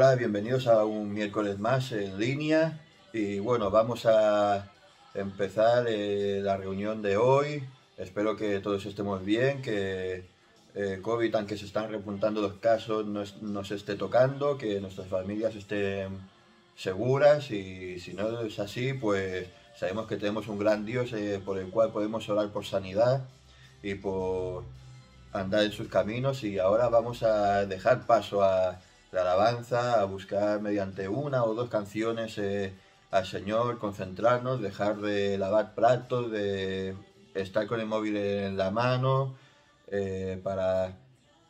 Hola, bienvenidos a un miércoles más en línea y bueno, vamos a empezar la reunión de hoy. Espero que todos estemos bien, que COVID, aunque se están repuntando los casos, nos esté tocando, que nuestras familias estén seguras y si no es así, pues sabemos que tenemos un gran Dios por el cual podemos orar por sanidad y por andar en sus caminos y ahora vamos a dejar paso a la alabanza, a buscar mediante una o dos canciones al Señor, concentrarnos, dejar de lavar platos, de estar con el móvil en la mano, para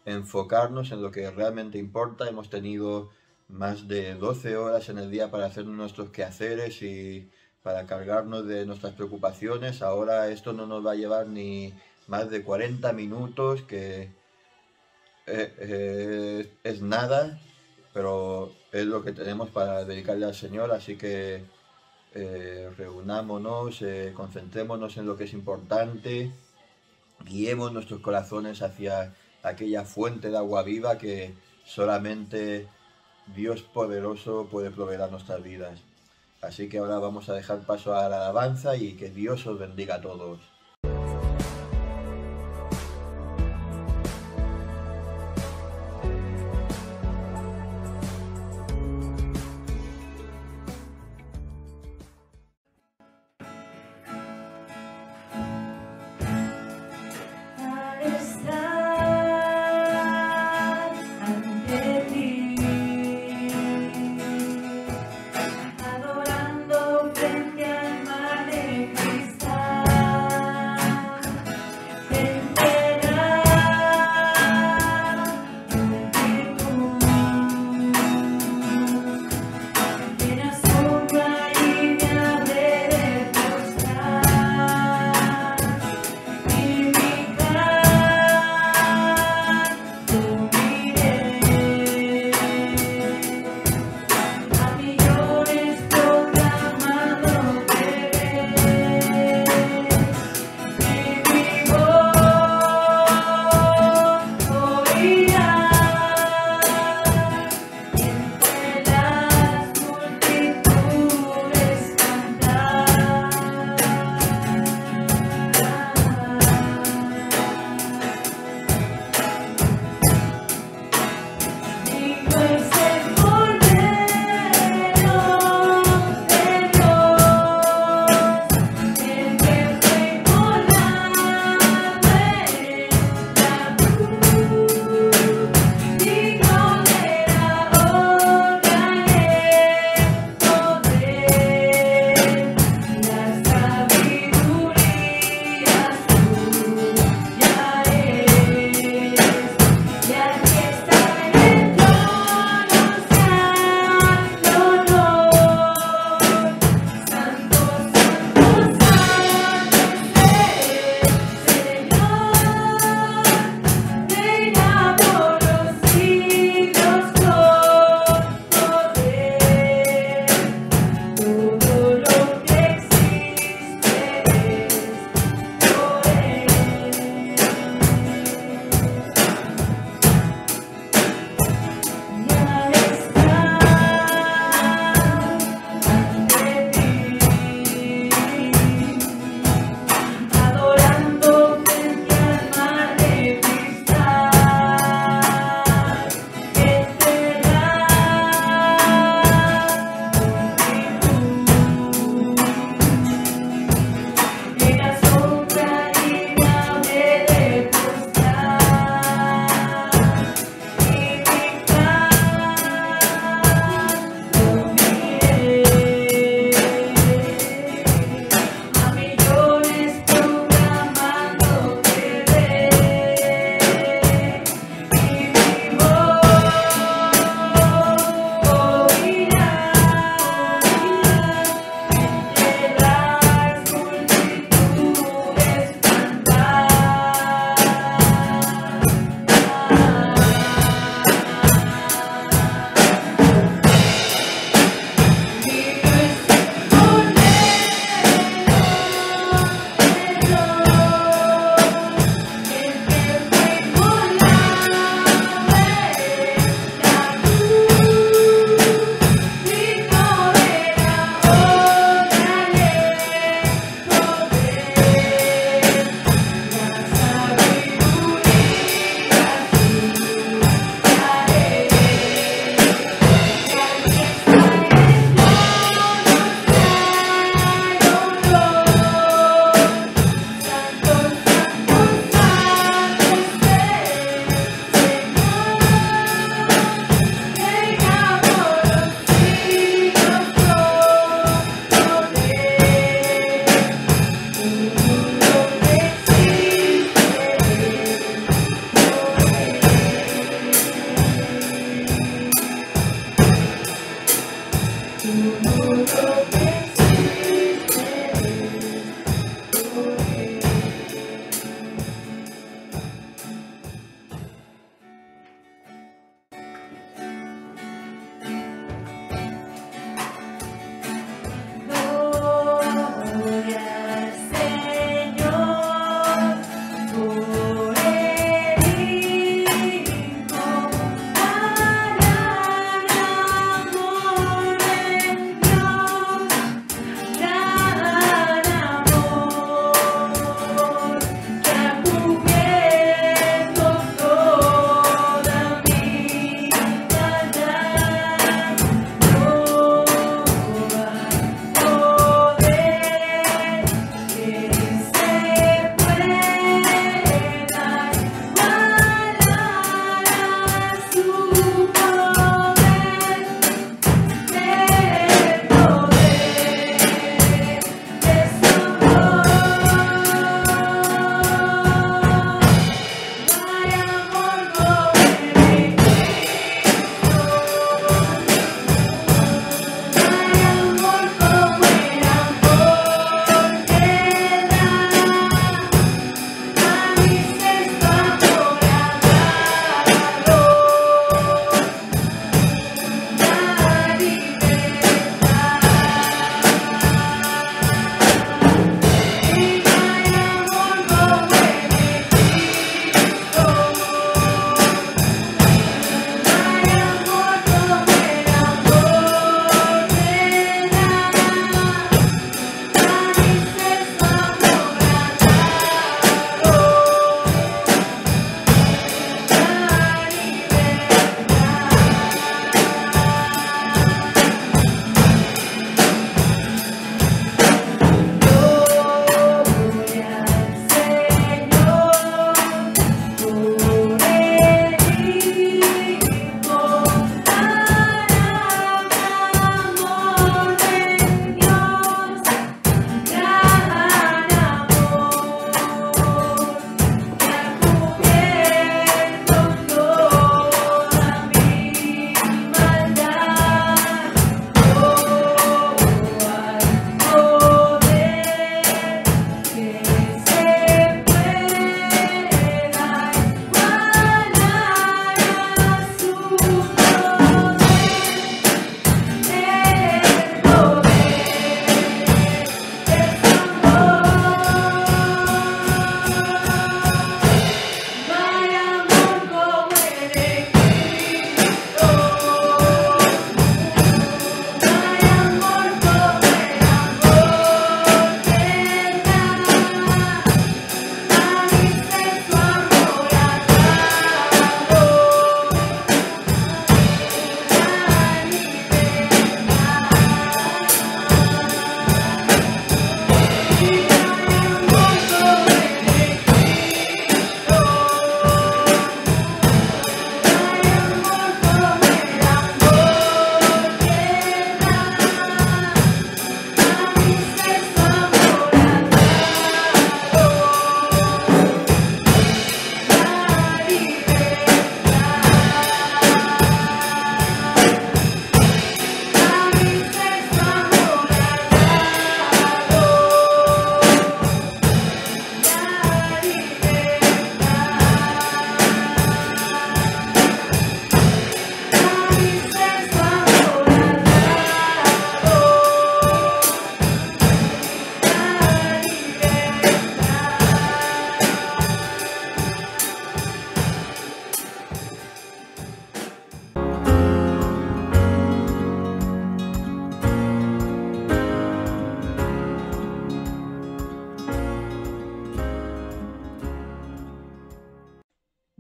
enfocarnos en lo que realmente importa. Hemos tenido más de 12 horas en el día para hacer nuestros quehaceres y para cargarnos de nuestras preocupaciones. Ahora esto no nos va a llevar ni más de 40 minutos, que es nada, pero es lo que tenemos para dedicarle al Señor, así que reunámonos, concentrémonos en lo que es importante, guiemos nuestros corazones hacia aquella fuente de agua viva que solamente Dios poderoso puede proveer a nuestras vidas. Así que ahora vamos a dejar paso a la alabanza y que Dios os bendiga a todos. Adorando frente al mar de cristal.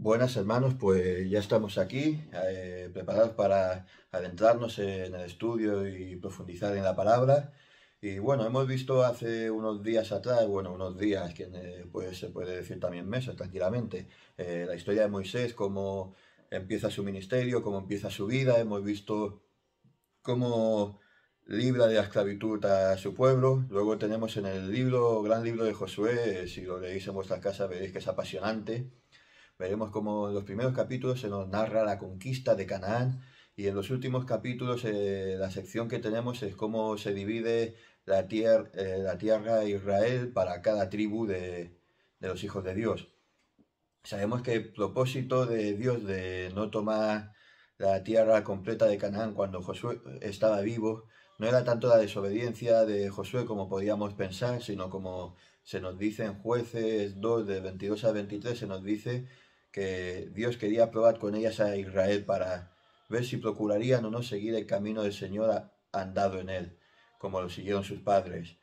Buenas hermanos, pues ya estamos aquí, preparados para adentrarnos en el estudio y profundizar en la palabra. Y bueno, hemos visto hace unos días atrás, bueno, unos días, que pues, se puede decir también meses tranquilamente, la historia de Moisés, cómo empieza su ministerio, cómo empieza su vida. Hemos visto cómo libra de la esclavitud a su pueblo. Luego tenemos en el libro, gran libro de Josué, si lo leéis en vuestras casas veréis que es apasionante. Veremos cómo en los primeros capítulos se nos narra la conquista de Canaán, y en los últimos capítulos la sección que tenemos es cómo se divide la tierra de Israel para cada tribu de los hijos de Dios. Sabemos que el propósito de Dios de no tomar la tierra completa de Canaán cuando Josué estaba vivo no era tanto la desobediencia de Josué como podíamos pensar, sino como se nos dice en Jueces 2, de 22 a 23, se nos dice que Dios quería probar con ellas a Israel para ver si procurarían o no seguir el camino del Señor andado en él, como lo siguieron sus padres.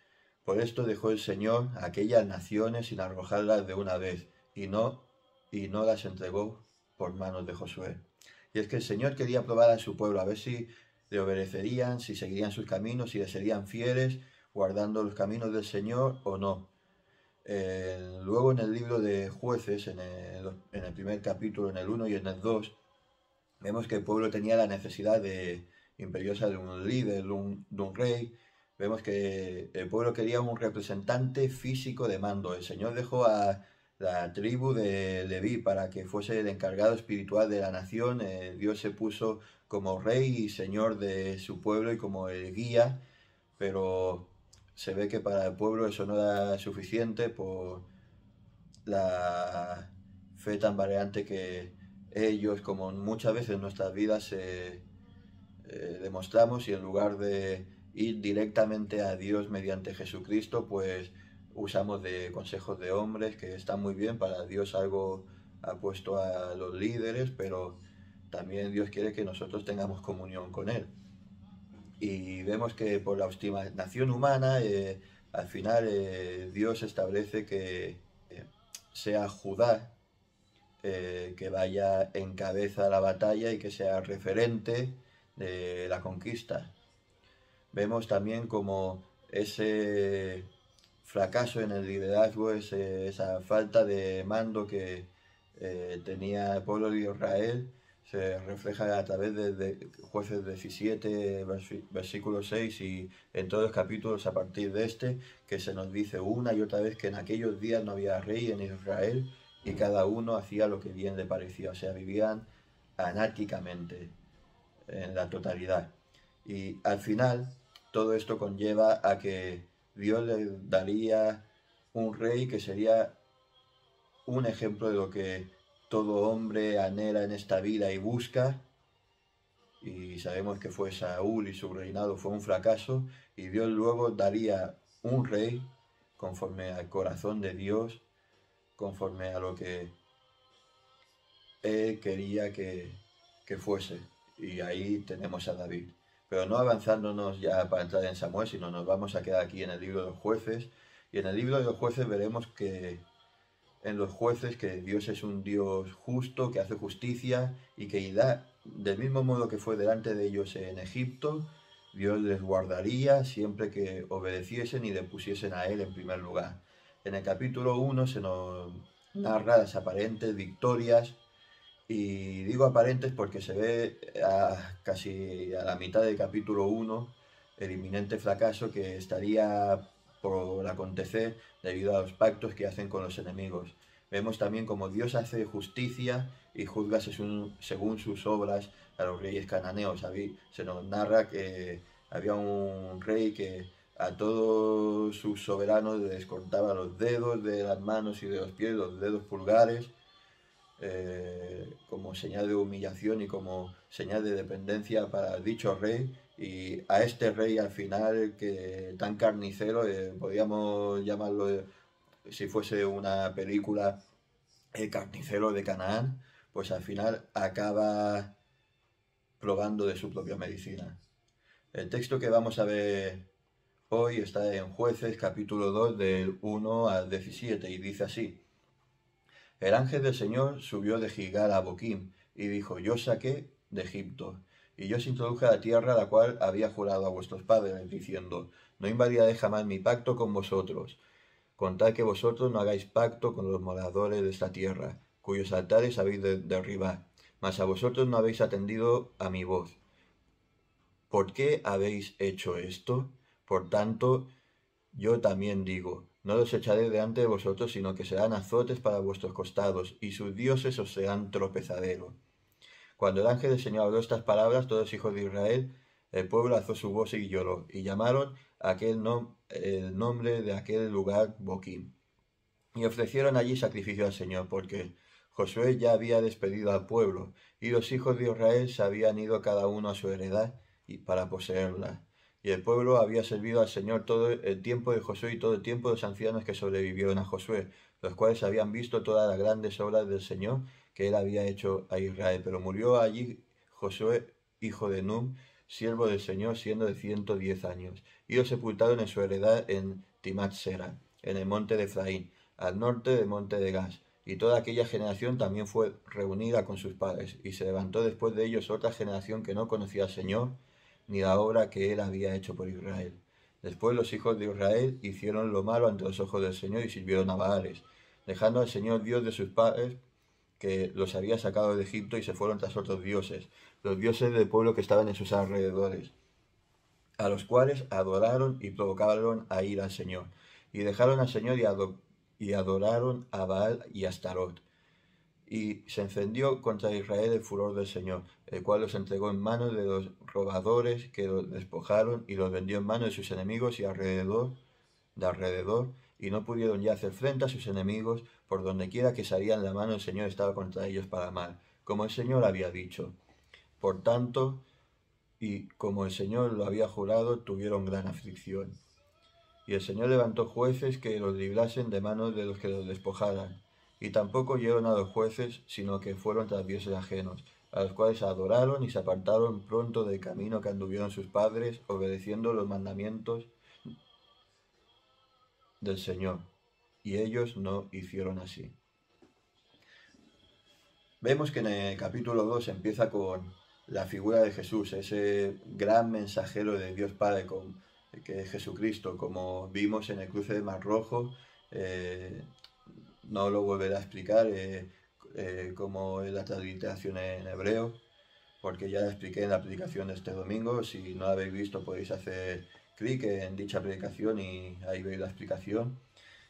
Por esto dejó el Señor a aquellas naciones sin arrojarlas de una vez, y no las entregó por manos de Josué. Y es que el Señor quería probar a su pueblo, a ver si le obedecerían, si seguirían sus caminos, si le serían fieles, guardando los caminos del Señor o no. Luego en el libro de Jueces, en el primer capítulo, en el 1 y en el 2, vemos que el pueblo tenía la necesidad imperiosa de un líder, de un rey. Vemos que el pueblo quería un representante físico de mando. El Señor dejó a la tribu de Leví para que fuese el encargado espiritual de la nación. Dios se puso como rey y señor de su pueblo y como el guía, pero se ve que para el pueblo eso no era suficiente por la fe tan variante que ellos, como muchas veces en nuestras vidas, demostramos, y en lugar de ir directamente a Dios mediante Jesucristo, pues usamos de consejos de hombres que están muy bien. Para Dios algo ha puesto a los líderes, pero también Dios quiere que nosotros tengamos comunión con Él. Y vemos que por la obstinación humana, al final Dios establece que sea Judá que vaya en cabeza a la batalla y que sea referente de la conquista. Vemos también como ese fracaso en el liderazgo, esa falta de mando que tenía el pueblo de Israel, se refleja a través de Jueces 17, versículo 6, y en todos los capítulos a partir de este, que se nos dice una y otra vez que en aquellos días no había rey en Israel y cada uno hacía lo que bien le parecía, o sea, vivían anárquicamente en la totalidad. Y al final todo esto conlleva a que Dios le daría un rey que sería un ejemplo de lo que todo hombre anhela en esta vida y busca. Y sabemos que fue Saúl y su reinado fue un fracaso, y Dios luego daría un rey conforme al corazón de Dios, conforme a lo que Él quería que fuese. Y ahí tenemos a David. Pero no avanzándonos ya para entrar en Samuel, sino nos vamos a quedar aquí en el libro de los jueces. Y en el libro de los jueces veremos que en los jueces que Dios es un Dios justo, que hace justicia y que da, del mismo modo que fue delante de ellos en Egipto, Dios les guardaría siempre que obedeciesen y le pusiesen a Él en primer lugar. En el capítulo 1 se nos narra las aparentes victorias, y digo aparentes porque se ve casi a la mitad del capítulo 1 el inminente fracaso que estaría por acontecer debido a los pactos que hacen con los enemigos. Vemos también como Dios hace justicia y juzga según sus obras a los reyes cananeos. Se nos narra que había un rey que a todos sus soberanos les cortaba los dedos de las manos y de los pies, los dedos pulgares, como señal de humillación y como señal de dependencia para dicho rey. Y a este rey al final, que tan carnicero, podríamos llamarlo, si fuese una película, el carnicero de Canaán, pues al final acaba probando de su propia medicina. El texto que vamos a ver hoy está en Jueces capítulo 2 del 1 al 17 y dice así: El ángel del Señor subió de Gilgal a Boquim y dijo, yo saqué de Egipto, y yo os introduje a la tierra la cual había jurado a vuestros padres, diciendo, no invadiré jamás mi pacto con vosotros, con tal que vosotros no hagáis pacto con los moradores de esta tierra, cuyos altares habéis de derribar, mas a vosotros no habéis atendido a mi voz. ¿Por qué habéis hecho esto? Por tanto, yo también digo, no los echaré delante de vosotros, sino que serán azotes para vuestros costados, y sus dioses os serán tropezadero. Cuando el ángel del Señor habló estas palabras, todos los hijos de Israel, el pueblo alzó su voz y lloró, y llamaron el nombre de aquel lugar Boquim. Y ofrecieron allí sacrificio al Señor, porque Josué ya había despedido al pueblo, y los hijos de Israel se habían ido cada uno a su heredad y para poseerla. Y el pueblo había servido al Señor todo el tiempo de Josué y todo el tiempo de los ancianos que sobrevivieron a Josué, los cuales habían visto todas las grandes obras del Señor que él había hecho a Israel. Pero murió allí Josué, hijo de Nun, siervo del Señor, siendo de 110 años. Y lo sepultaron en su heredad en Timat-Sera, en el monte de Efraín, al norte del monte de Gas. Y toda aquella generación también fue reunida con sus padres. Y se levantó después de ellos otra generación que no conocía al Señor, ni la obra que él había hecho por Israel. Después los hijos de Israel hicieron lo malo ante los ojos del Señor y sirvieron a Baales, dejando al Señor Dios de sus padres, que los había sacado de Egipto, y se fueron tras otros dioses, los dioses del pueblo que estaban en sus alrededores, a los cuales adoraron y provocaron a ir al Señor, y dejaron al Señor y adoraron a Baal y a Astarot. Y se encendió contra Israel el furor del Señor, el cual los entregó en manos de los robadores que los despojaron, y los vendió en manos de sus enemigos y alrededor, y no pudieron ya hacer frente a sus enemigos. Por donde quiera que salían, la mano del Señor estaba contra ellos para mal, como el Señor había dicho. Por tanto, y como el Señor lo había jurado, tuvieron gran aflicción. Y el Señor levantó jueces que los librasen de manos de los que los despojaran. Y tampoco oyeron a los jueces, sino que fueron tras dioses ajenos, a los cuales adoraron y se apartaron pronto del camino que anduvieron sus padres, obedeciendo los mandamientos del Señor. Y ellos no hicieron así. Vemos que en el capítulo 2 empieza con la figura de Jesús, ese gran mensajero de Dios Padre, que es Jesucristo, como vimos en el cruce del Mar Rojo. No lo volveré a explicar cómo es la transliteración en hebreo, porque ya la expliqué en la predicación de este domingo. Si no la habéis visto, podéis hacer clic en dicha predicación y ahí veis la explicación.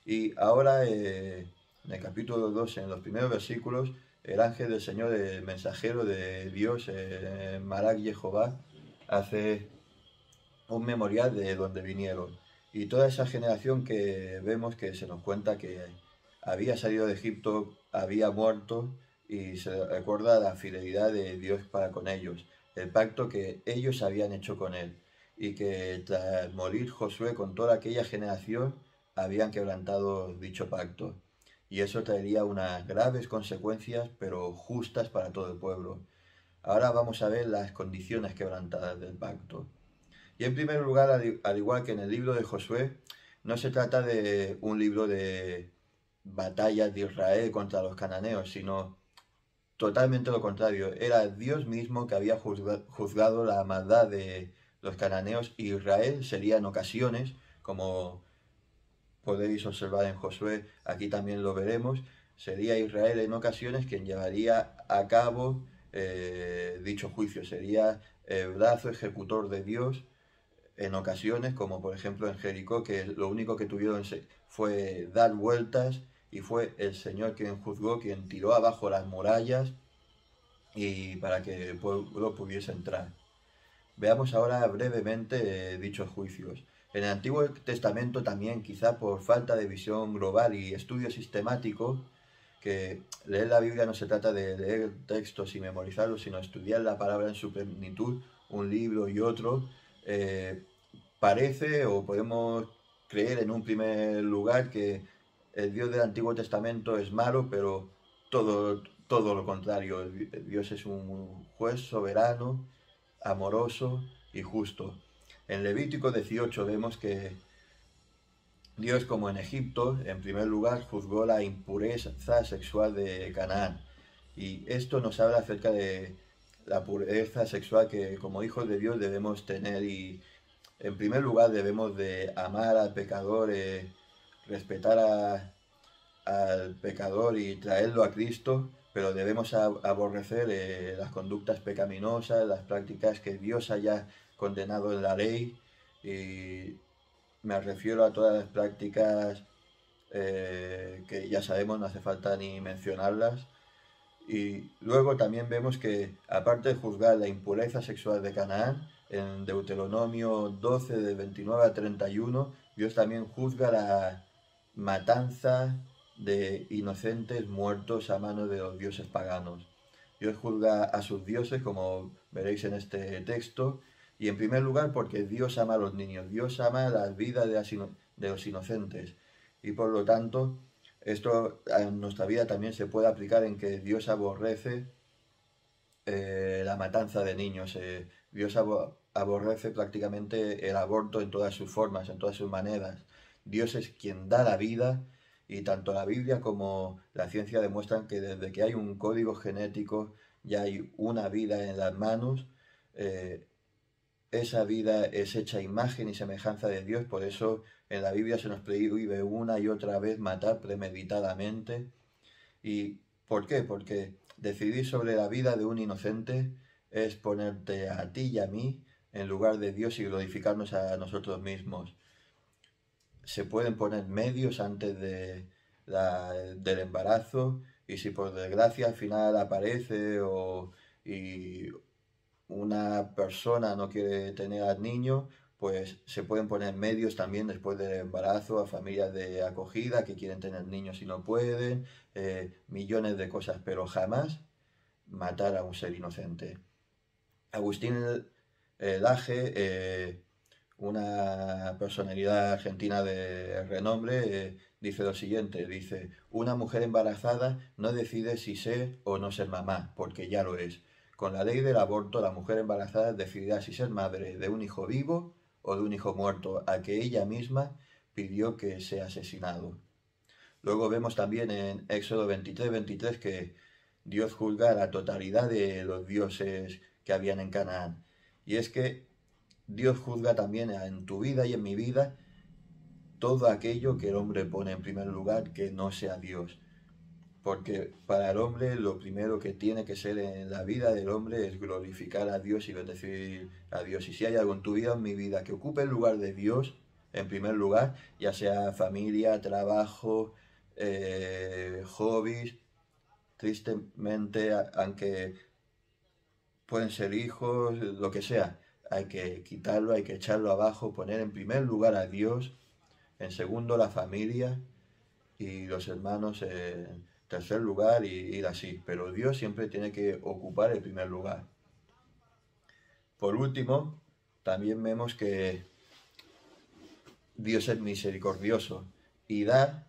Y ahora, en el capítulo 2, en los primeros versículos, el ángel del Señor, el mensajero de Dios, Malach Jehová, hace un memorial de donde vinieron. Y toda esa generación que vemos, que se nos cuenta que había salido de Egipto, había muerto, y se recuerda la fidelidad de Dios para con ellos, el pacto que ellos habían hecho con él, y que tras morir Josué con toda aquella generación habían quebrantado dicho pacto. Y eso traería unas graves consecuencias, pero justas para todo el pueblo. Ahora vamos a ver las condiciones quebrantadas del pacto. Y en primer lugar, al igual que en el libro de Josué, no se trata de un libro de batallas de Israel contra los cananeos, sino totalmente lo contrario. Era Dios mismo que había juzgado la maldad de los cananeos, y Israel sería en ocasiones, como podéis observar en Josué, aquí también lo veremos, sería Israel en ocasiones quien llevaría a cabo dicho juicio, sería el brazo ejecutor de Dios en ocasiones, como por ejemplo en Jericó, que lo único que tuvieron fue dar vueltas, y fue el Señor quien juzgó, quien tiró abajo las murallas y para que el pueblo pudiese entrar. Veamos ahora brevemente dichos juicios. En el Antiguo Testamento también, quizá por falta de visión global y estudio sistemático, que leer la Biblia no se trata de leer textos y memorizarlos, sino estudiar la palabra en su plenitud, un libro y otro, parece, o podemos creer en un primer lugar, que el Dios del Antiguo Testamento es malo, pero todo lo contrario. Dios es un juez soberano, amoroso y justo. En Levítico 18 vemos que Dios, como en Egipto, en primer lugar juzgó la impureza sexual de Canaán. Y esto nos habla acerca de la pureza sexual que como hijos de Dios debemos tener. Y en primer lugar debemos de amar al pecador, respetar al pecador y traerlo a Cristo, pero debemos aborrecer las conductas pecaminosas, las prácticas que Dios haya condenado en la ley. Y me refiero a todas las prácticas que ya sabemos, no hace falta ni mencionarlas. Y luego también vemos que, aparte de juzgar la impureza sexual de Canaán, en Deuteronomio 12, de 29 a 31, Dios también juzga la matanza de inocentes muertos a manos de los dioses paganos. Dios juzga a sus dioses, como veréis en este texto, y en primer lugar porque Dios ama a los niños, Dios ama las vidas de los inocentes, y por lo tanto esto en nuestra vida también se puede aplicar en que Dios aborrece la matanza de niños. Dios aborrece prácticamente el aborto en todas sus formas, en todas sus maneras. Dios es quien da la vida y tanto la Biblia como la ciencia demuestran que desde que hay un código genético ya hay una vida en las manos. eh, esa vida es hecha imagen y semejanza de Dios, por eso en la Biblia se nos prohíbe una y otra vez matar premeditadamente. ¿Y por qué? Porque decidir sobre la vida de un inocente es ponerte a ti y a mí en lugar de Dios y glorificarnos a nosotros mismos. Se pueden poner medios antes del embarazo y si por desgracia al final aparece y una persona no quiere tener al niño, pues se pueden poner medios también después del embarazo a familias de acogida que quieren tener niños y no pueden, millones de cosas, pero jamás matar a un ser inocente. Agustín Laje, una personalidad argentina de renombre, dice lo siguiente, dice, una mujer embarazada no decide si ser o no ser mamá, porque ya lo es. Con la ley del aborto, la mujer embarazada decidirá si ser madre de un hijo vivo o de un hijo muerto, a que ella misma pidió que sea asesinado. Luego vemos también en Éxodo 23 que Dios juzga a la totalidad de los dioses que habían en Canaán. Y es que Dios juzga también en tu vida y en mi vida todo aquello que el hombre pone en primer lugar que no sea Dios. Porque para el hombre lo primero que tiene que ser en la vida del hombre es glorificar a Dios y bendecir a Dios. Y si hay algo en tu vida o en mi vida que ocupe el lugar de Dios, en primer lugar, ya sea familia, trabajo, hobbies, tristemente, aunque pueden ser hijos, lo que sea, hay que quitarlo, hay que echarlo abajo, poner en primer lugar a Dios, en segundo la familia y los hermanos en tercer lugar y ir así. Pero Dios siempre tiene que ocupar el primer lugar. Por último, también vemos que Dios es misericordioso y da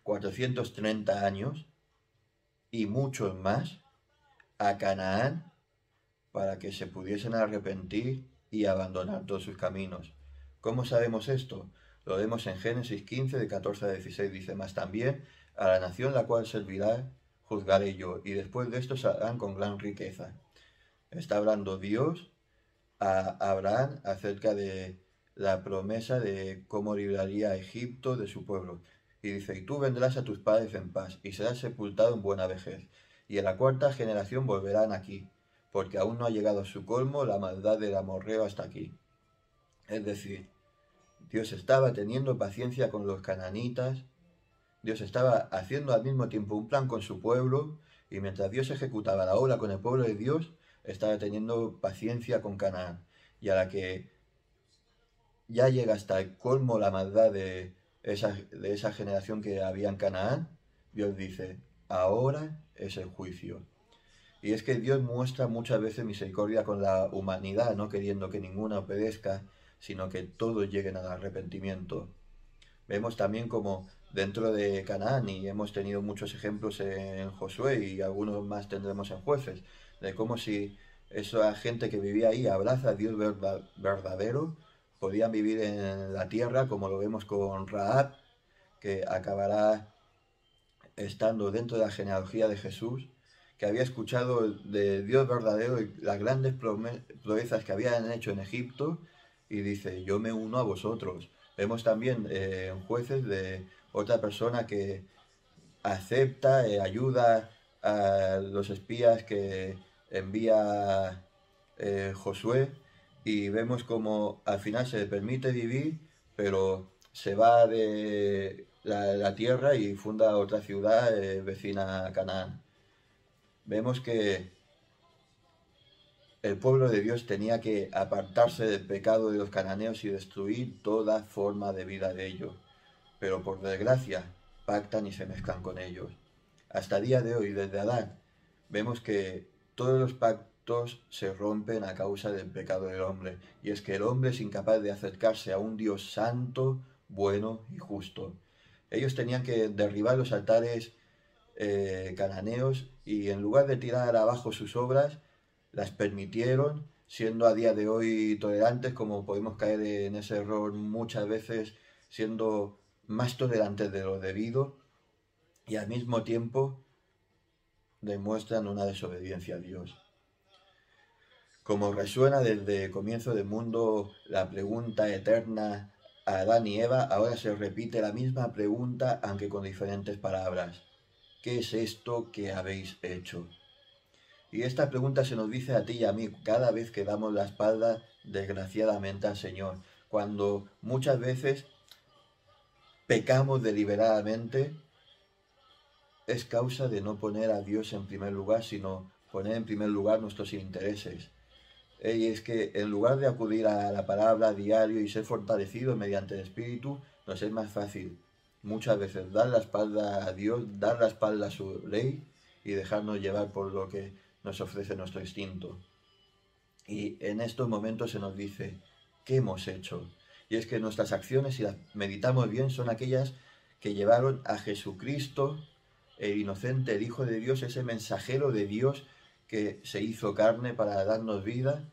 430 años y muchos más a Canaán para que se pudiesen arrepentir y abandonar todos sus caminos. ¿Cómo sabemos esto? Lo vemos en Génesis 15, de 14 a 16, dice, más también a la nación la cual servirá, juzgaré yo, y después de esto saldrán con gran riqueza. Está hablando Dios a Abraham acerca de la promesa de cómo libraría a Egipto de su pueblo. Y dice, y tú vendrás a tus padres en paz, y serás sepultado en buena vejez, y en la cuarta generación volverán aquí, porque aún no ha llegado a su colmo la maldad del amorreo hasta aquí. Es decir, Dios estaba teniendo paciencia con los cananitas, Dios estaba haciendo al mismo tiempo un plan con su pueblo, y mientras Dios ejecutaba la obra con el pueblo de Dios, estaba teniendo paciencia con Canaán. Y a la que ya llega hasta el colmo la maldad de esa generación que había en Canaán, Dios dice, ahora es el juicio. Y es que Dios muestra muchas veces misericordia con la humanidad, no queriendo que ninguna obedezca, sino que todos lleguen al arrepentimiento. Vemos también como dentro de Canaán, y hemos tenido muchos ejemplos en Josué y algunos más tendremos en Jueces, de cómo si esa gente que vivía ahí abraza a Dios verdadero, podían vivir en la tierra, como lo vemos con Rahab, que acabará estando dentro de la genealogía de Jesús, que había escuchado de Dios verdadero y las grandes proezas que habían hecho en Egipto, y dice, yo me uno a vosotros. Vemos también en Jueces de otra persona que acepta, ayuda a los espías que envía Josué, y vemos como al final se le permite vivir, pero se va de la tierra y funda otra ciudad vecina a Canaán. Vemos que el pueblo de Dios tenía que apartarse del pecado de los cananeos y destruir toda forma de vida de ellos, pero por desgracia pactan y se mezclan con ellos. Hasta el día de hoy, desde Adán, vemos que todos los pactos se rompen a causa del pecado del hombre, y es que el hombre es incapaz de acercarse a un Dios santo, bueno y justo. Ellos tenían que derribar los altares cananeos, y en lugar de tirar abajo sus obras, las permitieron, siendo a día de hoy tolerantes, como podemos caer en ese error muchas veces, siendo más tolerantes de lo debido, y al mismo tiempo demuestran una desobediencia a Dios. Como resuena desde el comienzo del mundo la pregunta eterna a Adán y Eva, ahora se repite la misma pregunta, aunque con diferentes palabras. ¿Qué es esto que habéis hecho? Y esta pregunta se nos dice a ti y a mí cada vez que damos la espalda, desgraciadamente, al Señor. Cuando muchas veces pecamos deliberadamente, es causa de no poner a Dios en primer lugar, sino poner en primer lugar nuestros intereses. Y es que en lugar de acudir a la palabra a diario y ser fortalecidos mediante el Espíritu, nos es más fácil muchas veces dar la espalda a Dios, dar la espalda a su ley y dejarnos llevar por lo que nos ofrece nuestro instinto. Y en estos momentos se nos dice, ¿qué hemos hecho? Y es que nuestras acciones, si las meditamos bien, son aquellas que llevaron a Jesucristo, el inocente, el Hijo de Dios, ese mensajero de Dios que se hizo carne para darnos vida.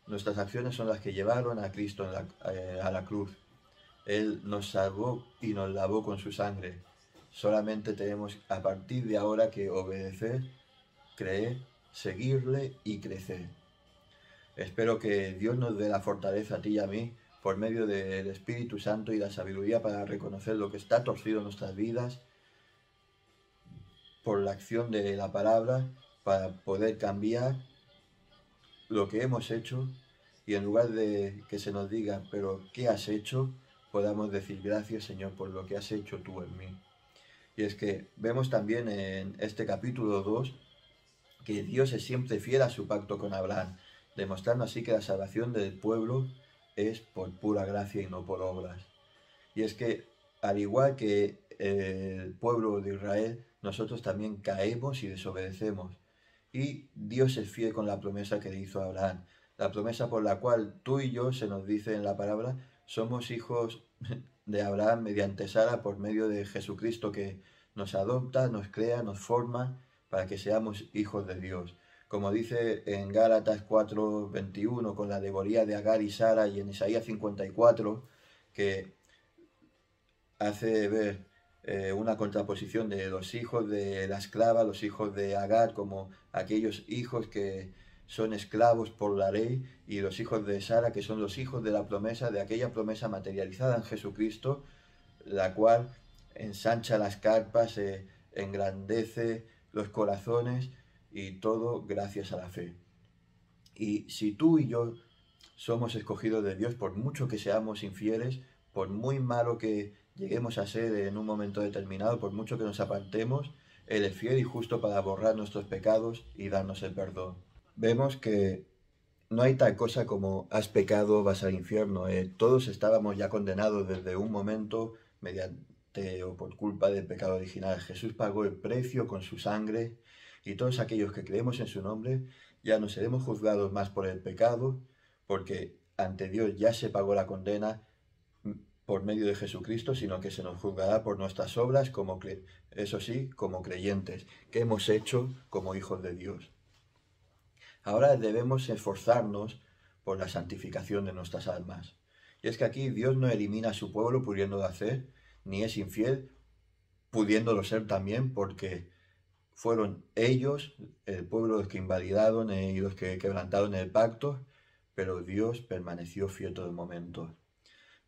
Nuestras acciones son las que llevaron a Cristo a la cruz. Él nos salvó y nos lavó con su sangre. Solamente tenemos a partir de ahora que obedecer, creer, seguirle y crecer. Espero que Dios nos dé la fortaleza a ti y a mí por medio del Espíritu Santo y la sabiduría para reconocer lo que está torcido en nuestras vidas, por la acción de la palabra, para poder cambiar lo que hemos hecho, y en lugar de que se nos diga, pero ¿qué has hecho?, podamos decir gracias, Señor, por lo que has hecho tú en mí. Y es que vemos también en este capítulo 2 que Dios es siempre fiel a su pacto con Abraham, demostrando así que la salvación del pueblo es por pura gracia y no por obras. Y es que, al igual que el pueblo de Israel, nosotros también caemos y desobedecemos. Y Dios es fiel con la promesa que le hizo a Abraham, la promesa por la cual tú y yo, se nos dice en la palabra, somos hijos de Abraham mediante Sara, por medio de Jesucristo, que nos adopta, nos crea, nos forma para que seamos hijos de Dios. Como dice en Gálatas 4:21, con la alegoría de Agar y Sara, y en Isaías 54, que hace ver una contraposición de los hijos de la esclava, los hijos de Agar, como aquellos hijos que son esclavos por la ley, y los hijos de Sara, que son los hijos de la promesa, de aquella promesa materializada en Jesucristo, la cual ensancha las carpas, engrandece los corazones, y todo gracias a la fe. Y si tú y yo somos escogidos de Dios, por mucho que seamos infieles, por muy malo que lleguemos a ser en un momento determinado, por mucho que nos apartemos, Él es fiel y justo para borrar nuestros pecados y darnos el perdón. Vemos que no hay tal cosa como has pecado, vas al infierno. Todos estábamos ya condenados desde un momento mediante o por culpa del pecado original. Jesús pagó el precio con su sangre, y todos aquellos que creemos en su nombre ya no seremos juzgados más por el pecado, porque ante Dios ya se pagó la condena por medio de Jesucristo, sino que se nos juzgará por nuestras obras, eso sí, como creyentes, que hemos hecho como hijos de Dios. Ahora debemos esforzarnos por la santificación de nuestras almas. Y es que aquí Dios no elimina a su pueblo pudiéndolo hacer. ni es infiel, pudiéndolo ser también porque fueron ellos, el pueblo, los que invalidaron y los que quebrantaron el pacto, pero Dios permaneció fiel todo el momento.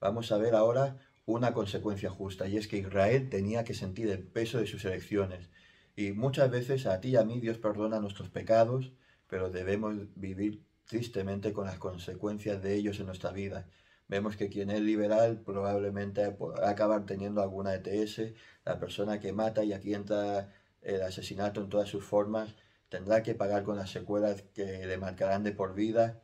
Vamos a ver ahora una consecuencia justa, y es que Israel tenía que sentir el peso de sus elecciones. Y muchas veces a ti y a mí Dios perdona nuestros pecados, pero debemos vivir tristemente con las consecuencias de ellos en nuestra vida. Vemos que quien es liberal probablemente va a acabar teniendo alguna ETS, la persona que mata, y aquí entra el asesinato en todas sus formas, tendrá que pagar con las secuelas que le marcarán de por vida.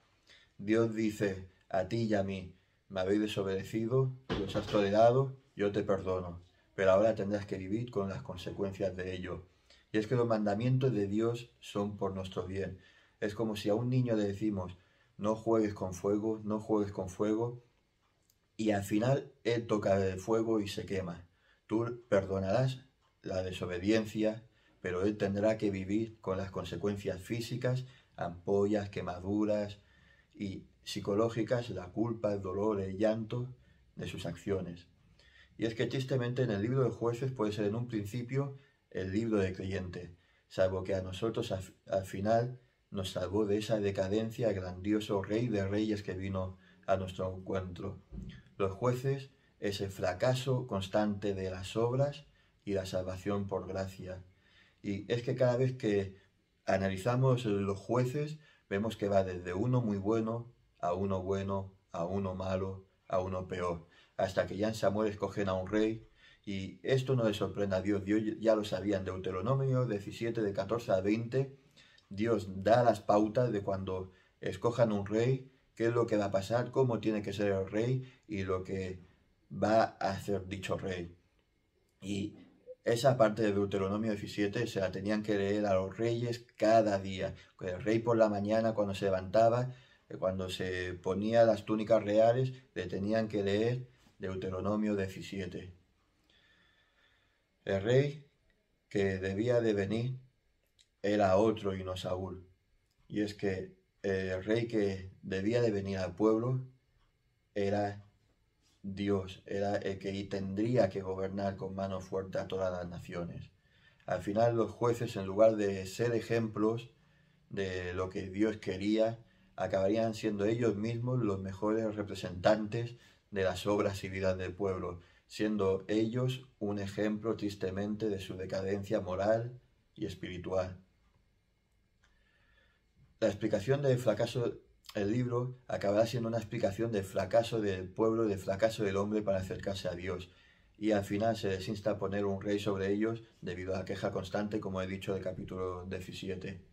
Dios dice a ti y a mí: me habéis desobedecido, los has tolerado, yo te perdono, pero ahora tendrás que vivir con las consecuencias de ello. Y es que los mandamientos de Dios son por nuestro bien. Es como si a un niño le decimos: no juegues con fuego, no juegues con fuego, y al final él toca el fuego y se quema. Tú perdonarás la desobediencia, pero él tendrá que vivir con las consecuencias físicas, ampollas, quemaduras y psicológicas, la culpa, el dolor, el llanto de sus acciones. Y es que tristemente en el libro de Jueces puede ser en un principio el libro del creyente, salvo que a nosotros al final nos salvó de esa decadencia el grandioso Rey de Reyes que vino a nuestro encuentro. Los Jueces es el fracaso constante de las obras y la salvación por gracia. Y es que cada vez que analizamos los Jueces, vemos que va desde uno muy bueno, a uno malo, a uno peor, hasta que ya en Samuel escogen a un rey. Y esto no le sorprende a Dios. Dios ya lo sabía en Deuteronomio 17, de 14 a 20. Dios da las pautas de cuando escojan un rey, qué es lo que va a pasar, cómo tiene que ser el rey y lo que va a hacer dicho rey. Y esa parte de Deuteronomio 17 se la tenían que leer a los reyes cada día. El rey por la mañana, cuando se levantaba, cuando se ponía las túnicas reales, le tenían que leer Deuteronomio 17. El rey que debía de venir era otro y no Saúl. Y es que el rey que debía de venir al pueblo era Dios, era el que tendría que gobernar con mano fuerte a todas las naciones. Al final los jueces, en lugar de ser ejemplos de lo que Dios quería, acabarían siendo ellos mismos los mejores representantes de las obras y vidas del pueblo, siendo ellos un ejemplo tristemente de su decadencia moral y espiritual. La explicación del fracaso, el libro acabará siendo una explicación del fracaso del pueblo, del fracaso del hombre para acercarse a Dios. Y al final se les insta a poner un rey sobre ellos debido a la queja constante, como he dicho del capítulo 17.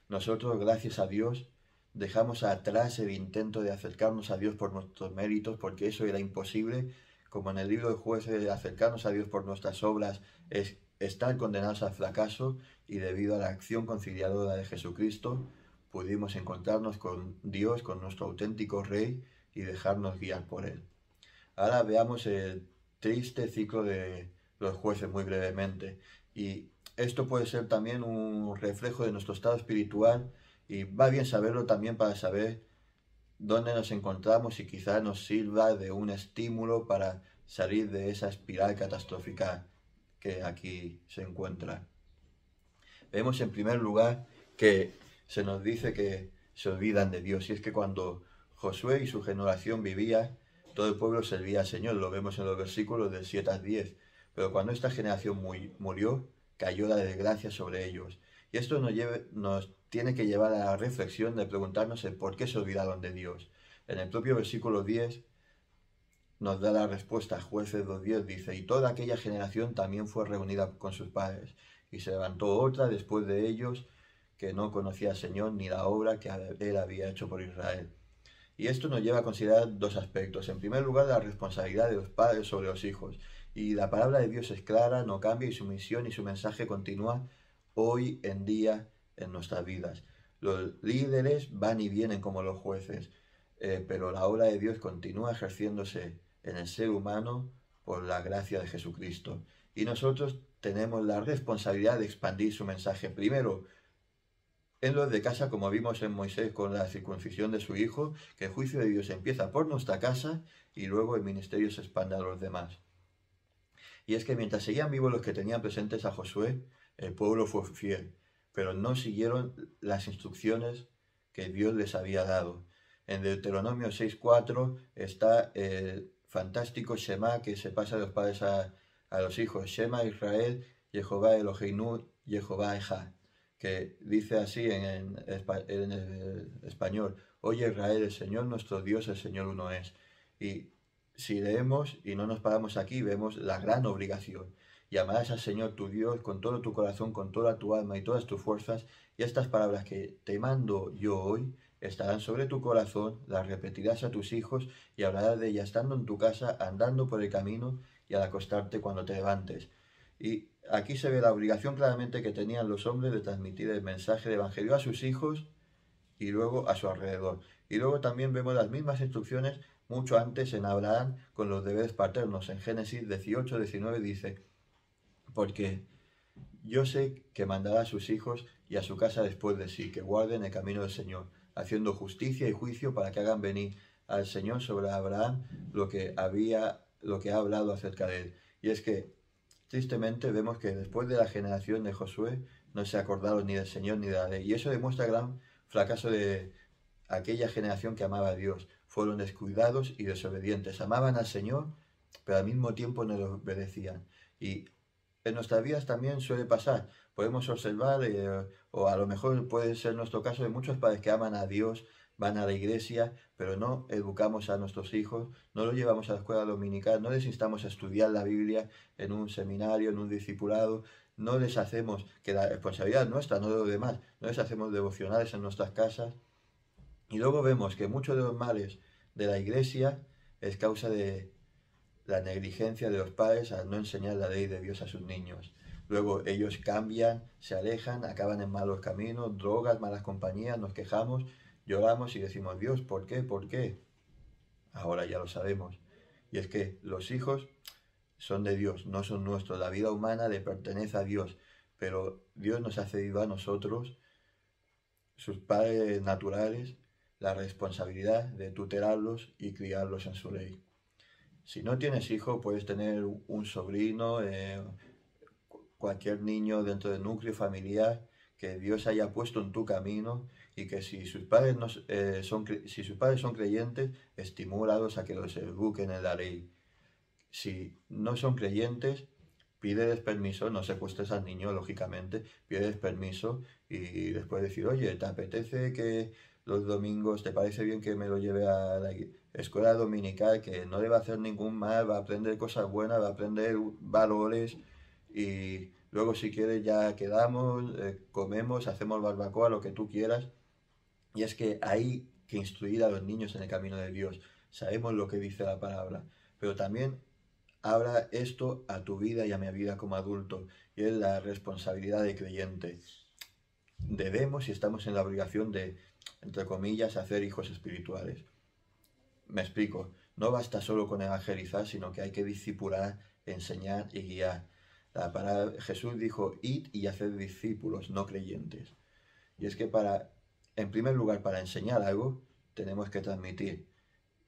Nosotros, gracias a Dios, dejamos atrás el intento de acercarnos a Dios por nuestros méritos, porque eso era imposible. Como en el libro de Jueces, acercarnos a Dios por nuestras obras es estar condenados al fracaso, y debido a la acción conciliadora de Jesucristo, pudimos encontrarnos con Dios, con nuestro auténtico Rey, y dejarnos guiar por Él. Ahora veamos el triste ciclo de los jueces muy brevemente. Y esto puede ser también un reflejo de nuestro estado espiritual, y va bien saberlo también para saber dónde nos encontramos y quizás nos sirva de un estímulo para salir de esa espiral catastrófica que aquí se encuentra. Vemos en primer lugar que se nos dice que se olvidan de Dios, y es que cuando Josué y su generación vivía, todo el pueblo servía al Señor, lo vemos en los versículos del 7 al 10, pero cuando esta generación murió, cayó la desgracia sobre ellos. Y esto nos tiene que llevar a la reflexión de preguntarnos el por qué se olvidaron de Dios. En el propio versículo 10 nos da la respuesta. Jueces 2:10 dice: y toda aquella generación también fue reunida con sus padres, y se levantó otra después de ellos que no conocía al Señor ni la obra que Él había hecho por Israel. Y esto nos lleva a considerar dos aspectos. En primer lugar, la responsabilidad de los padres sobre los hijos. Y la palabra de Dios es clara, no cambia, y su misión y su mensaje continúa hoy en día en nuestras vidas. Los líderes van y vienen como los jueces, pero la obra de Dios continúa ejerciéndose en el ser humano por la gracia de Jesucristo. Y nosotros tenemos la responsabilidad de expandir su mensaje, primero en los de casa, como vimos en Moisés con la circuncisión de su hijo, que el juicio de Dios empieza por nuestra casa y luego el ministerio se expande a los demás. Y es que mientras seguían vivos los que tenían presentes a Josué, el pueblo fue fiel, pero no siguieron las instrucciones que Dios les había dado. En Deuteronomio 6:4 está el fantástico Shema que se pasa de los padres a los hijos. Shema Israel, Jehová Eloheinu, Jehová Echad, que dice así en el español: Oye Israel, el Señor nuestro Dios, el Señor uno es. Y si leemos y no nos paramos aquí, vemos la gran obligación. Y amarás al Señor tu Dios con todo tu corazón, con toda tu alma y todas tus fuerzas. Y estas palabras que te mando yo hoy estarán sobre tu corazón, las repetirás a tus hijos y hablarás de ellas estando en tu casa, andando por el camino y al acostarte cuando te levantes. Y aquí se ve la obligación claramente que tenían los hombres de transmitir el mensaje del Evangelio a sus hijos y luego a su alrededor. Y luego también vemos las mismas instrucciones mucho antes en Abraham con los deberes paternos. En Génesis 18:19 dice: porque yo sé que mandará a sus hijos y a su casa después de sí, que guarden el camino del Señor, haciendo justicia y juicio para que hagan venir al Señor sobre Abraham lo que ha hablado acerca de él. Y es que, tristemente, vemos que después de la generación de Josué no se acordaron ni del Señor ni de la ley. Y eso demuestra el gran fracaso de aquella generación que amaba a Dios. Fueron descuidados y desobedientes. Amaban al Señor, pero al mismo tiempo no le obedecían. Y en nuestras vidas también suele pasar. Podemos observar, o a lo mejor puede ser nuestro caso, de muchos padres que aman a Dios, van a la iglesia, pero no educamos a nuestros hijos, no los llevamos a la escuela dominical, no les instamos a estudiar la Biblia en un seminario, en un discipulado, no les hacemos, que la responsabilidad nuestra, no de los demás, no les hacemos devocionales en nuestras casas. Y luego vemos que muchos de los males de la iglesia es causa de la negligencia de los padres al no enseñar la ley de Dios a sus niños. Luego ellos cambian, se alejan, acaban en malos caminos, drogas, malas compañías, nos quejamos, lloramos y decimos: Dios, ¿por qué? ¿Por qué? Ahora ya lo sabemos. Y es que los hijos son de Dios, no son nuestros. La vida humana le pertenece a Dios, pero Dios nos ha cedido a nosotros, sus padres naturales, la responsabilidad de tutelarlos y criarlos en su ley. Si no tienes hijo, puedes tener un sobrino, cualquier niño dentro del núcleo familiar que Dios haya puesto en tu camino, y que si sus padres, si sus padres son creyentes, estimúlalos a que los eduquen en la ley. Si no son creyentes, pídeles permiso, no secuestres al niño, lógicamente, pídeles permiso y después decir: oye, ¿te apetece que los domingos, te parece bien que me lo lleve a la escuela dominical, que no le va a hacer ningún mal, va a aprender cosas buenas, va a aprender valores, y luego si quieres ya quedamos, comemos, hacemos barbacoa, lo que tú quieras? Y es que hay que instruir a los niños en el camino de Dios. Sabemos lo que dice la palabra, pero también habla esto a tu vida y a mi vida como adulto, y es la responsabilidad de creyente. Debemos y estamos en la obligación de, entre comillas, hacer hijos espirituales. Me explico, no basta solo con evangelizar, sino que hay que discipular, enseñar y guiar. Jesús dijo: id y haced discípulos, no creyentes. Y es que en primer lugar, para enseñar algo, tenemos que transmitir.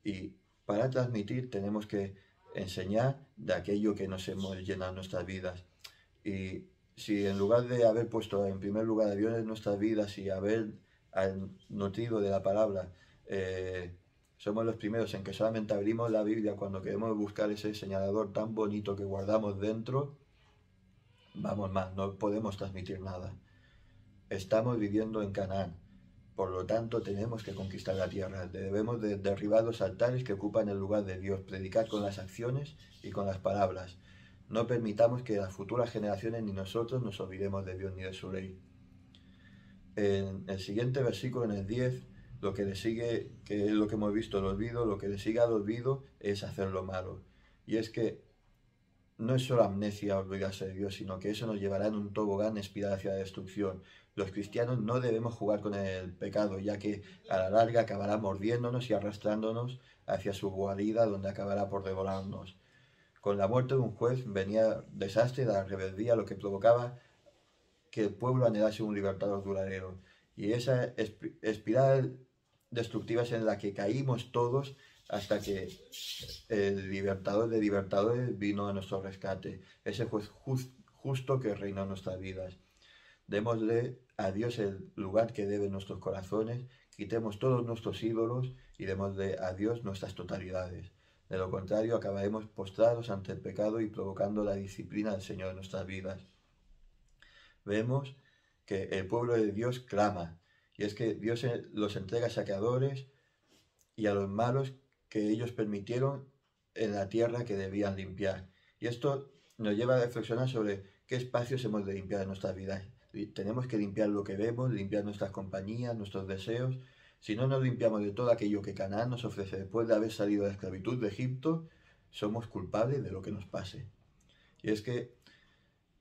Y para transmitir tenemos que enseñar de aquello que nos hemos llenado nuestras vidas. Y si en lugar de haber puesto en primer lugar a Dios en nuestras vidas y haber nutrido de la palabra, somos los primeros en que solamente abrimos la Biblia cuando queremos buscar ese señalador tan bonito que guardamos dentro, vamos mal, no podemos transmitir nada. Estamos viviendo en Canaán. Por lo tanto, tenemos que conquistar la tierra. Debemos de derribar los altares que ocupan el lugar de Dios, predicar con las acciones y con las palabras. No permitamos que las futuras generaciones ni nosotros nos olvidemos de Dios ni de su ley. En el siguiente versículo, en el 10, lo que le sigue, que es lo que hemos visto, el olvido, lo que le sigue al olvido es hacer lo malo. Y es que no es solo amnesia olvidarse de Dios, sino que eso nos llevará en un tobogán espiral hacia la destrucción. Los cristianos no debemos jugar con el pecado, ya que a la larga acabará mordiéndonos y arrastrándonos hacia su guarida, donde acabará por devorarnos. Con la muerte de un juez venía desastre de la rebeldía, lo que provocaba que el pueblo anhelase un libertador duradero. Y esa espiral destructiva es en la que caímos todos hasta que el libertador de libertadores vino a nuestro rescate, ese juez justo que reina en nuestras vidas. Démosle a Dios el lugar que debe en nuestros corazones, quitemos todos nuestros ídolos y démosle a Dios nuestras totalidades. De lo contrario, acabaremos postrados ante el pecado y provocando la disciplina del Señor en nuestras vidas. Vemos que el pueblo de Dios clama, y es que Dios los entrega a saqueadores y a los malos que ellos permitieron en la tierra que debían limpiar. Y esto nos lleva a reflexionar sobre qué espacios hemos de limpiar en nuestras vidas. Tenemos que limpiar lo que vemos, limpiar nuestras compañías, nuestros deseos. Si no nos limpiamos de todo aquello que Canaán nos ofrece después de haber salido de la esclavitud de Egipto, somos culpables de lo que nos pase. Y es que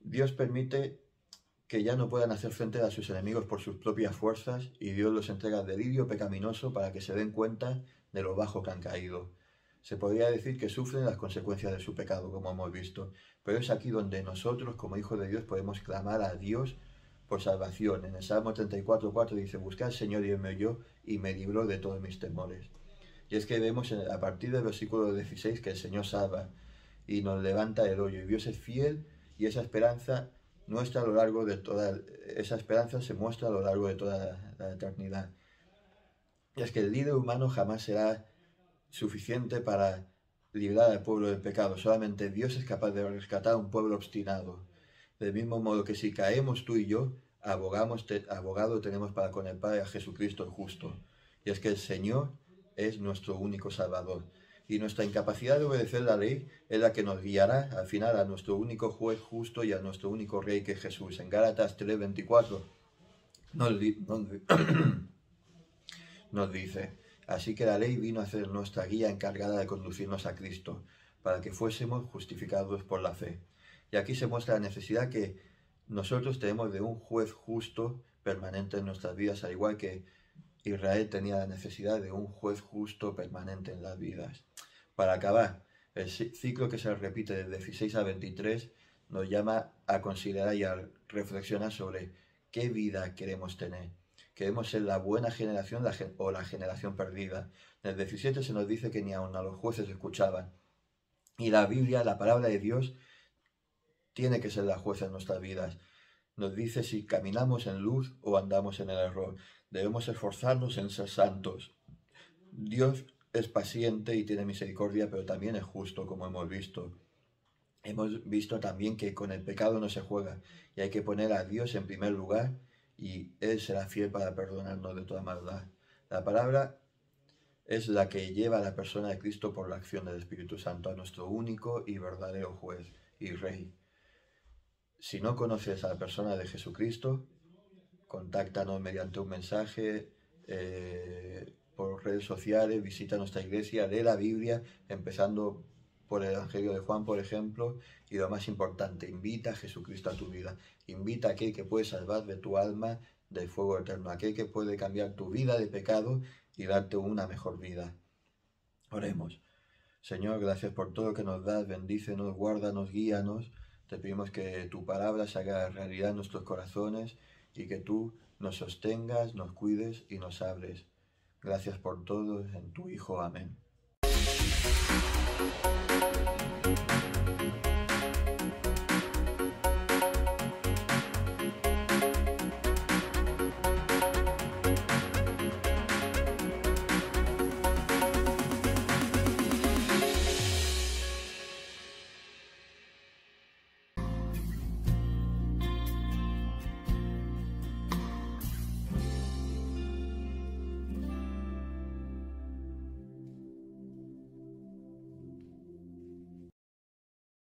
Dios permite que ya no puedan hacer frente a sus enemigos por sus propias fuerzas, y Dios los entrega al delirio pecaminoso para que se den cuenta de lo bajo que han caído. Se podría decir que sufren las consecuencias de su pecado, como hemos visto, pero es aquí donde nosotros, como hijos de Dios, podemos clamar a Dios por salvación. En el Salmo 34:4 dice: buscad al Señor y Él me oyó y me libró de todos mis temores. Y es que vemos a partir del versículo 16 que el Señor salva y nos levanta del hoyo, y Dios es fiel, y esa esperanza se muestra a lo largo de toda la eternidad. Y es que el líder humano jamás será suficiente para librar al pueblo del pecado. Solamente Dios es capaz de rescatar a un pueblo obstinado. Del mismo modo que si caemos tú y yo, abogado tenemos para con el Padre a Jesucristo el justo. Y es que el Señor es nuestro único Salvador. Y nuestra incapacidad de obedecer la ley es la que nos guiará al final a nuestro único juez justo y a nuestro único Rey, que es Jesús. En Gálatas 3:24 nos dice: así que la ley vino a ser nuestra guía encargada de conducirnos a Cristo, para que fuésemos justificados por la fe. Y aquí se muestra la necesidad que nosotros tenemos de un juez justo permanente en nuestras vidas, al igual que Israel tenía la necesidad de un juez justo permanente en las vidas. Para acabar, el ciclo que se repite del 16 al 23 nos llama a considerar y a reflexionar sobre qué vida queremos tener. ¿Queremos ser la buena generación o la generación perdida? En el 17 se nos dice que ni aun a los jueces escuchaban. Y la Biblia, la palabra de Dios, tiene que ser la jueza en nuestras vidas. Nos dice si caminamos en luz o andamos en el error. Debemos esforzarnos en ser santos. Dios es paciente y tiene misericordia, pero también es justo, como hemos visto. Hemos visto también que con el pecado no se juega, y hay que poner a Dios en primer lugar, y Él será fiel para perdonarnos de toda maldad. La palabra es la que lleva a la persona de Cristo por la acción del Espíritu Santo a nuestro único y verdadero juez y Rey. Si no conoces a la persona de Jesucristo, contáctanos mediante un mensaje, por redes sociales, visita nuestra iglesia, lee la Biblia, empezando por el Evangelio de Juan, por ejemplo, y lo más importante, invita a Jesucristo a tu vida. Invita a aquel que puede salvar de tu alma del fuego eterno, aquel que puede cambiar tu vida de pecado y darte una mejor vida. Oremos. Señor, gracias por todo que nos das, bendícenos, guárdanos, guíanos. Te pedimos que tu palabra se haga realidad en nuestros corazones y que tú nos sostengas, nos cuides y nos hables. Gracias por todo, en tu Hijo. Amén.